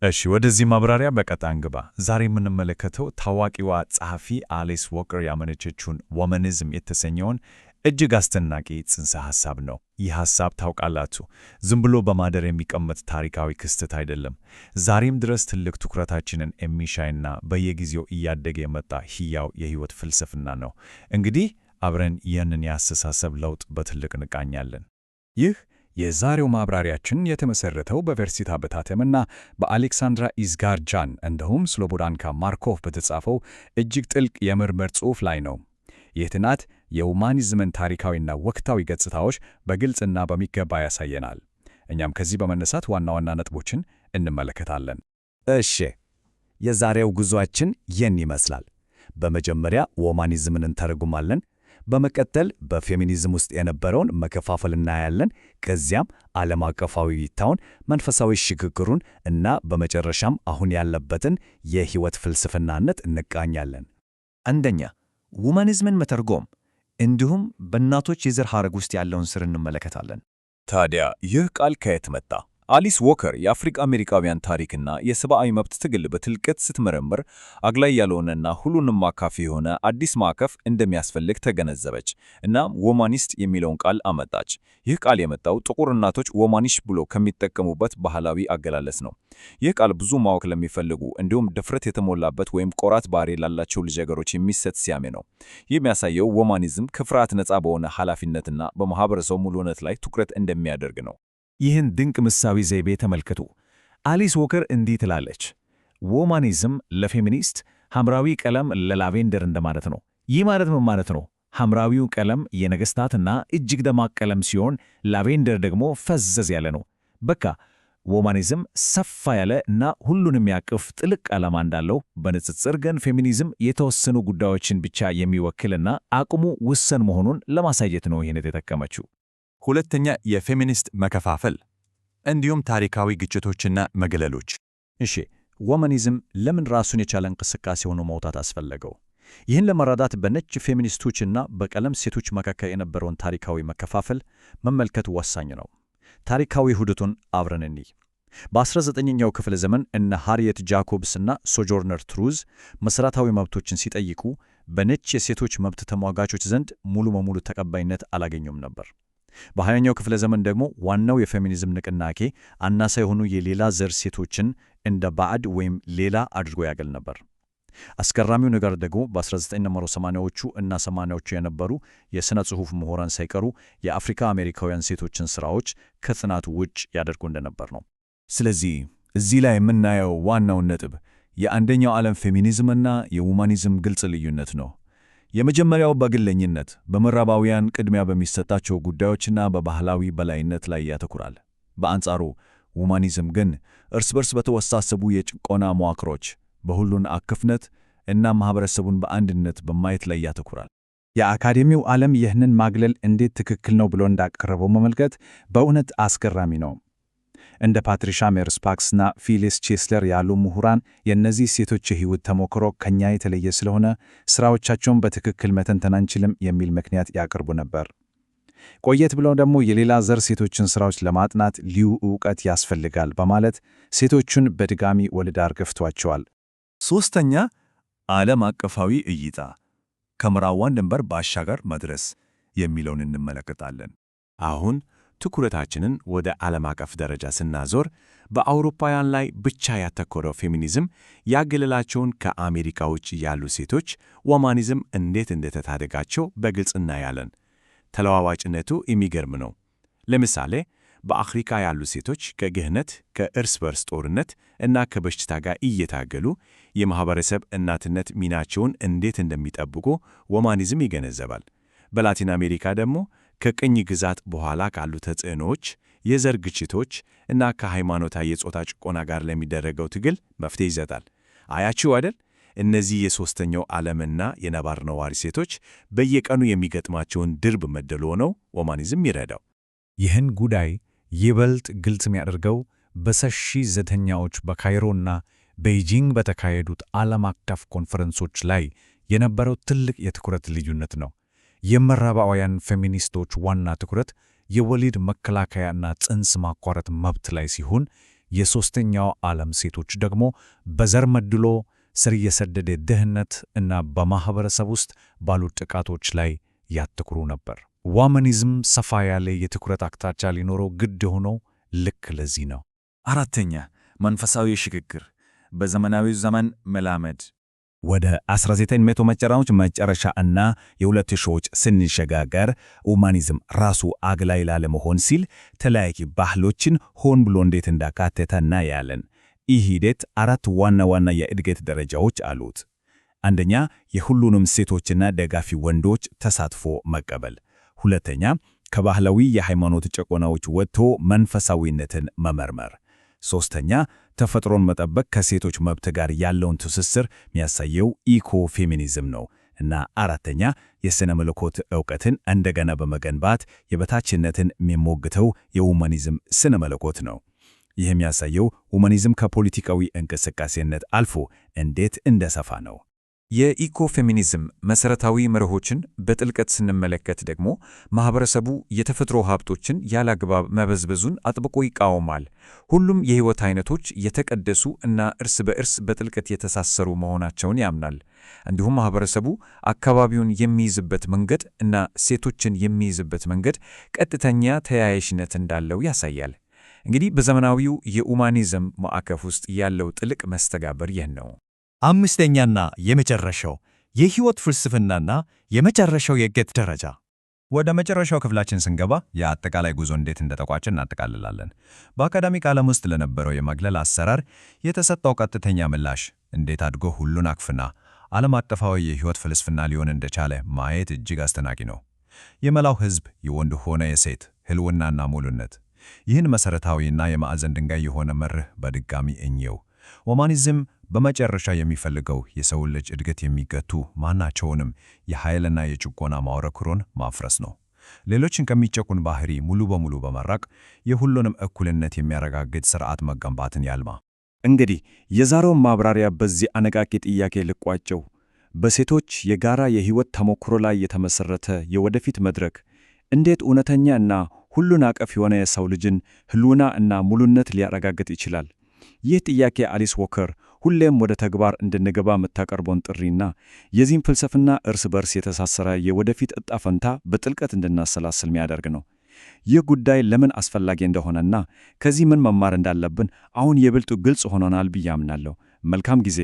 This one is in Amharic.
እሺ ወደዚህ ማብራሪያ በቀጥታ እንግባ። ዛሬ የምንመለከተው ታዋቂዋ ጸሐፊ አሊስ ዎከር ያመነጨችውን ወመኒዝም የተሰኘውን እጅግ አስደናቂ ጽንሰ ሐሳብ ነው። ይህ ሐሳብ ታውቃላችሁ፣ ዝም ብሎ በማደር የሚቀመጥ ታሪካዊ ክስተት አይደለም። ዛሬም ድረስ ትልቅ ትኩረታችንን የሚሻይና በየጊዜው እያደገ የመጣ ሕያው የሕይወት ፍልስፍና ነው። እንግዲህ አብረን ይህንን የአስተሳሰብ ለውጥ በትልቅ እንቃኛለን። ይህ የዛሬው ማብራሪያችን የተመሰረተው በቨርሲታ በታተመና በአሌክሳንድራ ኢዝጋርጃን እንዲሁም ስሎቦዳንካ ማርኮቭ በተጻፈው እጅግ ጥልቅ የምርምር ጽሑፍ ላይ ነው። ይህ ጥናት የሁማኒዝምን ታሪካዊና ወቅታዊ ገጽታዎች በግልጽና በሚገባ ያሳየናል። እኛም ከዚህ በመነሳት ዋና ዋና ነጥቦችን እንመለከታለን። እሺ፣ የዛሬው ጉዟችን ይህን ይመስላል። በመጀመሪያ ሁማኒዝምን እንተረጉማለን። በመቀጠል በፌሚኒዝም ውስጥ የነበረውን መከፋፈል እናያለን። ከዚያም ዓለም አቀፋዊ እይታውን፣ መንፈሳዊ ሽግግሩን እና በመጨረሻም አሁን ያለበትን የሕይወት ፍልስፍናነት እንቃኛለን። አንደኛ፣ ሁማኒዝምን መተርጎም እንዲሁም በእናቶች የዘር ሐረግ ውስጥ ያለውን ስር እንመለከታለን። ታዲያ ይህ ቃል ከየት መጣ? አሊስ ዎከር የአፍሪካ አሜሪካውያን ታሪክና የሰብአዊ መብት ትግል በጥልቀት ስትመረምር አግላይ ያልሆነና ሁሉንም አካፊ የሆነ አዲስ ማዕቀፍ እንደሚያስፈልግ ተገነዘበች። እናም ወማኒስት የሚለውን ቃል አመጣች። ይህ ቃል የመጣው ጥቁር እናቶች ወማኒሽ ብሎ ከሚጠቀሙበት ባህላዊ አገላለጽ ነው። ይህ ቃል ብዙ ማወቅ ለሚፈልጉ እንዲሁም ድፍረት የተሞላበት ወይም ቆራት ባህሪ ላላቸው ልጃገረዶች የሚሰጥ ስያሜ ነው። ይህ የሚያሳየው ወማኒዝም ከፍርሃት ነፃ በሆነ ኃላፊነትና በማህበረሰቡ ሙሉነት ላይ ትኩረት እንደሚያደርግ ነው። ይህን ድንቅ ምሳዊ ዘይቤ ተመልከቱ። አሊስ ዎከር እንዲህ ትላለች፣ ወማኒዝም ለፌሚኒስት ሐምራዊ ቀለም ለላቬንደር እንደማለት ነው። ይህ ማለት ምን ማለት ነው? ሐምራዊው ቀለም የነገሥታትና እጅግ ደማቅ ቀለም ሲሆን፣ ላቬንደር ደግሞ ፈዘዝ ያለ ነው። በቃ ወማኒዝም ሰፋ ያለ እና ሁሉንም ያቅፍ ጥልቅ ዓላማ እንዳለው፣ በንጽጽር ግን ፌሚኒዝም የተወሰኑ ጉዳዮችን ብቻ የሚወክልና አቅሙ ውስን መሆኑን ለማሳየት ነው ይህን የተጠቀመችው። ሁለተኛ፣ የፌሚኒስት መከፋፈል እንዲሁም ታሪካዊ ግጭቶችና መገለሎች። እሺ፣ ወማኒዝም ለምን ራሱን የቻለ እንቅስቃሴ ሆኖ መውጣት አስፈለገው? ይህን ለመረዳት በነጭ ፌሚኒስቶችና በቀለም ሴቶች መካከል የነበረውን ታሪካዊ መከፋፈል መመልከት ወሳኝ ነው። ታሪካዊ ሂደቱን አብረን እንይ። በ19ኛው ክፍለ ዘመን እነ ሃሪየት ጃኮብስና ሶጆርነር ትሩዝ መሠረታዊ መብቶችን ሲጠይቁ በነጭ የሴቶች መብት ተሟጋቾች ዘንድ ሙሉ በሙሉ ተቀባይነት አላገኙም ነበር። በ20ኛው ክፍለ ዘመን ደግሞ ዋናው የፌሚኒዝም ንቅናቄ አናሳ የሆኑ የሌላ ዘር ሴቶችን እንደ ባዕድ ወይም ሌላ አድርጎ ያገል ነበር። አስገራሚው ነገር ደግሞ በ1980ዎቹ እና 80ዎቹ የነበሩ የሥነ ጽሑፍ ምሁራን ሳይቀሩ የአፍሪካ አሜሪካውያን ሴቶችን ሥራዎች ከጥናቱ ውጭ ያደርጉ እንደነበር ነው። ስለዚህ እዚህ ላይ የምናየው ዋናው ነጥብ የአንደኛው ዓለም ፌሚኒዝምና የሁማኒዝም ግልጽ ልዩነት ነው። የመጀመሪያው በግለኝነት በምዕራባውያን ቅድሚያ በሚሰጣቸው ጉዳዮችና በባህላዊ በላይነት ላይ ያተኩራል። በአንጻሩ ሁማኒዝም ግን እርስ በርስ በተወሳሰቡ የጭቆና መዋቅሮች፣ በሁሉን አቀፍነት እና ማህበረሰቡን በአንድነት በማየት ላይ ያተኩራል። የአካዴሚው ዓለም ይህንን ማግለል እንዴት ትክክል ነው ብሎ እንዳቀረበው መመልከት በእውነት አስገራሚ ነው። እንደ ፓትሪሻ ሜርስፓክስና ፊሊስ ቼስለር ያሉ ምሁራን የእነዚህ ሴቶች የሕይወት ተሞክሮ ከኛ የተለየ ስለሆነ ሥራዎቻቸውን በትክክል መተንተን አንችልም የሚል ምክንያት ያቀርቡ ነበር። ቆየት ብለው ደግሞ የሌላ ዘር ሴቶችን ሥራዎች ለማጥናት ልዩ ዕውቀት ያስፈልጋል በማለት ሴቶቹን በድጋሚ ወደ ዳር ገፍቷቸዋል። ሦስተኛ፣ ዓለም አቀፋዊ እይታ ከምዕራባውያን ድንበር ባሻገር መድረስ የሚለውን እንመለከታለን። አሁን ትኩረታችንን ወደ ዓለም አቀፍ ደረጃ ስናዞር በአውሮፓውያን ላይ ብቻ ያተኮረው ፌሚኒዝም ያገለላቸውን ከአሜሪካ ውጭ ያሉ ሴቶች ወማኒዝም እንዴት እንደተታደጋቸው በግልጽ እናያለን። ተለዋዋጭነቱ የሚገርም ነው። ለምሳሌ በአፍሪካ ያሉ ሴቶች ከግህነት፣ ከእርስ በርስ ጦርነት እና ከበሽታ ጋር እየታገሉ የማኅበረሰብ እናትነት ሚናቸውን እንዴት እንደሚጠብቁ ወማኒዝም ይገነዘባል። በላቲን አሜሪካ ደግሞ ከቅኝ ግዛት በኋላ ካሉ ተጽዕኖዎች፣ የዘር ግጭቶች እና ከሃይማኖታዊ የጾታ ጭቆና ጋር ለሚደረገው ትግል መፍትሄ ይሰጣል። አያችሁ አይደል? እነዚህ የሦስተኛው ዓለምና የነባር ነዋሪ ሴቶች በየቀኑ የሚገጥማቸውን ድርብ መደሎ ነው ወማኒዝም ይረዳው። ይህን ጉዳይ ይበልጥ ግልጽ የሚያደርገው በ1990ዎች በካይሮና ቤይጂንግ በተካሄዱት ዓለም አቀፍ ኮንፈረንሶች ላይ የነበረው ትልቅ የትኩረት ልዩነት ነው። የምዕራባውያን ፌሚኒስቶች ዋና ትኩረት የወሊድ መከላከያና ጽንስ ማቋረጥ መብት ላይ ሲሆን፣ የሦስተኛው ዓለም ሴቶች ደግሞ በዘር መድሎ፣ ስር የሰደደ ድህነት እና በማኅበረሰብ ውስጥ ባሉ ጥቃቶች ላይ ያተኩሩ ነበር። ዋመኒዝም ሰፋ ያለ የትኩረት አቅጣጫ ሊኖረው ግድ ሆነው ልክ ለዚህ ነው። አራተኛ መንፈሳዊ ሽግግር በዘመናዊው ዘመን መላመድ። ወደ 1900 መጨረሻዎች መጨረሻ እና የ2000ዎች ስንሸጋገር ሁማኒዝም ራሱ አግላይ ላለመሆን ሲል ተለያዩ ባህሎችን ሆን ብሎ እንዴት እንዳካተተ እናያለን። ይህ ሂደት 4 ዋና ዋና የእድገት ደረጃዎች አሉት። አንደኛ፣ የሁሉንም ሴቶችና ደጋፊ ወንዶች ተሳትፎ መቀበል። ሁለተኛ፣ ከባህላዊ የሃይማኖት ጭቆናዎች ወጥቶ መንፈሳዊነትን መመርመር። ሶስተኛ፣ ተፈጥሮን መጠበቅ ከሴቶች መብት ጋር ያለውን ትስስር የሚያሳየው ኢኮፌሚኒዝም ነው። እና አራተኛ፣ የሥነ መለኮት ዕውቀትን እንደገና በመገንባት የበታችነትን የሚሞግተው የሁማኒዝም ሥነ መለኮት ነው። ይህ የሚያሳየው ሁማኒዝም ከፖለቲካዊ እንቅስቃሴነት አልፎ እንዴት እንደሰፋ ነው። የኢኮፌሚኒዝም መሠረታዊ መርሆችን በጥልቀት ስንመለከት ደግሞ ማኅበረሰቡ የተፈጥሮ ሀብቶችን ያላግባብ መበዝበዙን አጥብቆ ይቃወማል። ሁሉም የሕይወት አይነቶች የተቀደሱ እና እርስ በእርስ በጥልቀት የተሳሰሩ መሆናቸውን ያምናል። እንዲሁም ማኅበረሰቡ አካባቢውን የሚይዝበት መንገድ እና ሴቶችን የሚይዝበት መንገድ ቀጥተኛ ተያያዥነት እንዳለው ያሳያል። እንግዲህ በዘመናዊው የሁማኒዝም ማዕቀፍ ውስጥ ያለው ጥልቅ መስተጋብር ይህ ነው። አምስተኛና የመጨረሻው የሕይወት ፍልስፍናና የመጨረሻው የእድገት ደረጃ። ወደ መጨረሻው ክፍላችን ስንገባ የአጠቃላይ ጉዞ እንዴት እንደተቋጨ እናጠቃልላለን። በአካዳሚክ ዓለም ውስጥ ለነበረው የማግለል አሰራር የተሰጠው ቀጥተኛ ምላሽ እንዴት አድጎ ሁሉን አቅፍና ዓለም አቀፋዊ የሕይወት ፍልስፍና ሊሆን እንደቻለ ማየት እጅግ አስደናቂ ነው። የመላው ሕዝብ የወንድ ሆነ የሴት ሕልውናና ሙሉነት፣ ይህን መሠረታዊና የማዕዘን ድንጋይ የሆነ መርህ በድጋሚ እንየው። ሁማኒዝም በመጨረሻ የሚፈልገው የሰው ልጅ እድገት የሚገቱ ማናቸውንም የኃይልና የጭቆና መዋቅሮችን ማፍረስ ነው። ሌሎችን ከሚጨቁን ባህሪ ሙሉ በሙሉ በመራቅ የሁሉንም እኩልነት የሚያረጋግጥ ሥርዓት መገንባትን ያልማ። እንግዲህ የዛሬውን ማብራሪያ በዚህ አነቃቂ ጥያቄ ልቋጨው። በሴቶች የጋራ የሕይወት ተሞክሮ ላይ የተመሠረተ የወደፊት መድረክ እንዴት እውነተኛ እና ሁሉን አቀፍ የሆነ የሰው ልጅን ሕልውና እና ሙሉነት ሊያረጋግጥ ይችላል? ይህ ጥያቄ አሊስ ዎከር ሁሌም ወደ ተግባር እንድንገባ የምታቀርበውን ጥሪና የዚህም ፍልስፍና እርስ በርስ የተሳሰረ የወደፊት ዕጣ ፈንታ በጥልቀት እንድናሰላስል የሚያደርግ ነው። ይህ ጉዳይ ለምን አስፈላጊ እንደሆነና ከዚህ ምን መማር እንዳለብን አሁን የብልጡ ግልጽ ሆኖናል ብዬ አምናለሁ። መልካም ጊዜ።